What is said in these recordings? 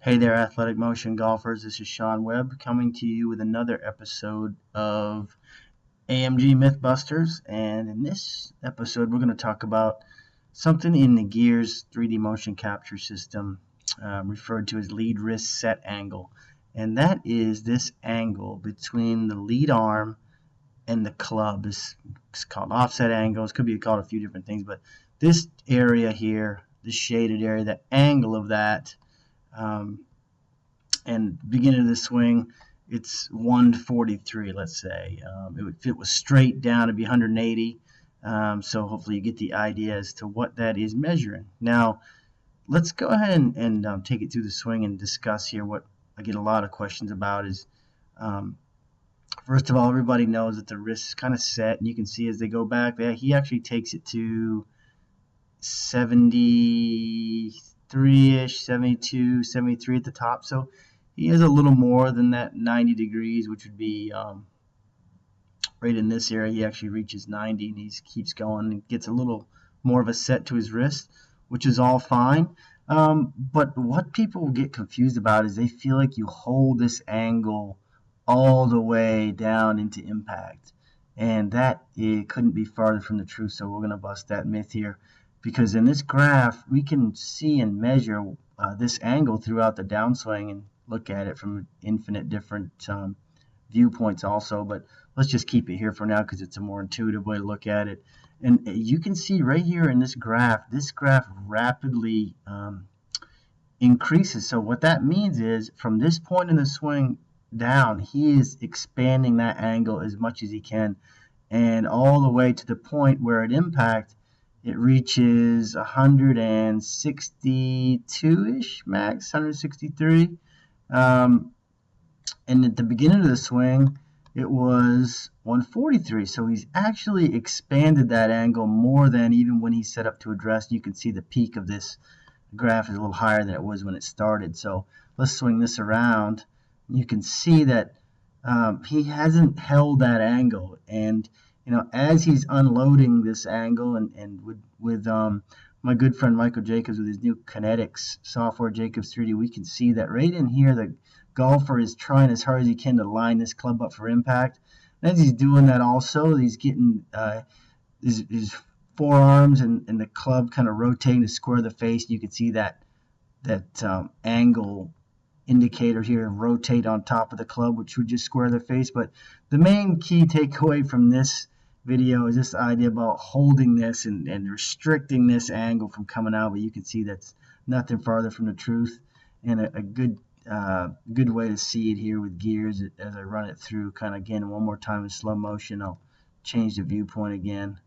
Hey there, athletic motion golfers. This is Shaun Webb coming to you with another episode of AMG Mythbusters. And in this episode, we're going to talk about something in the Gears 3D motion capture system referred to as lead wrist set angle. And that is this angle between the lead arm and the club. This is called offset angle. It could be called a few different things, but this area here, this shaded area, the angle of that. And beginning of the swing, it's 143, let's say. If it was straight down, it'd be 180. So hopefully you get the idea as to what that is measuring. Now, let's go ahead and take it through the swing and discuss here what I get a lot of questions about is, first of all, everybody knows that the wrist is kind of set, and you can see as they go back there, he actually takes it to 73-ish, 72, 73 at the top. So he has a little more than that 90 degrees, which would be right in this area. He actually reaches 90, and he keeps going and gets a little more of a set to his wrist, which is all fine. But what people get confused about is they feel like you hold this angle all the way down into impact. And that it couldn't be farther from the truth, so we're going to bust that myth here. Because in this graph, we can see and measure this angle throughout the downswing and look at it from infinite different viewpoints also. But let's just keep it here for now because it's a more intuitive way to look at it. And you can see right here in this graph rapidly increases. So what that means is from this point in the swing down, he is expanding that angle as much as he can. And all the way to the point where at impact, it reaches 162-ish max, 163. And at the beginning of the swing, it was 143. So he's actually expanded that angle more than even when he set up to address. You can see the peak of this graph is a little higher than it was when it started. So let's swing this around. You can see that he hasn't held that angle. And as he's unloading this angle and with my good friend Michael Jacobs with his new Kinetics software, Jacobs 3D, we can see that right in here the golfer is trying as hard as he can to line this club up for impact. And as he's doing that also, he's getting his forearms and the club kind of rotating to square the face. You can see that angle indicator here, rotate on top of the club, which would just square the face. But the main key takeaway from this video is this idea about holding this and restricting this angle from coming out. But you can see that's nothing farther from the truth, and a good way to see it here with Gears as I run it through kind of again one more time in slow motion. I'll change the viewpoint again,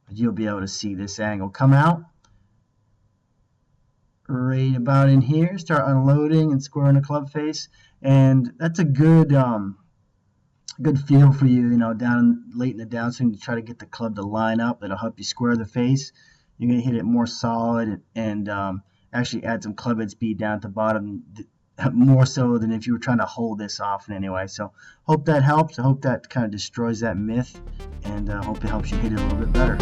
but you'll be able to see this angle come out right about in here, start unloading and squaring the club face. And that's a good feel for you, down late in the downswing to try to get the club to line up. That'll help you square the face. You're going to hit it more solid and actually add some club head speed down at the bottom, more so than if you were trying to hold this off in any way. So hope that helps. I hope that kind of destroys that myth, and hope it helps you hit it a little bit better.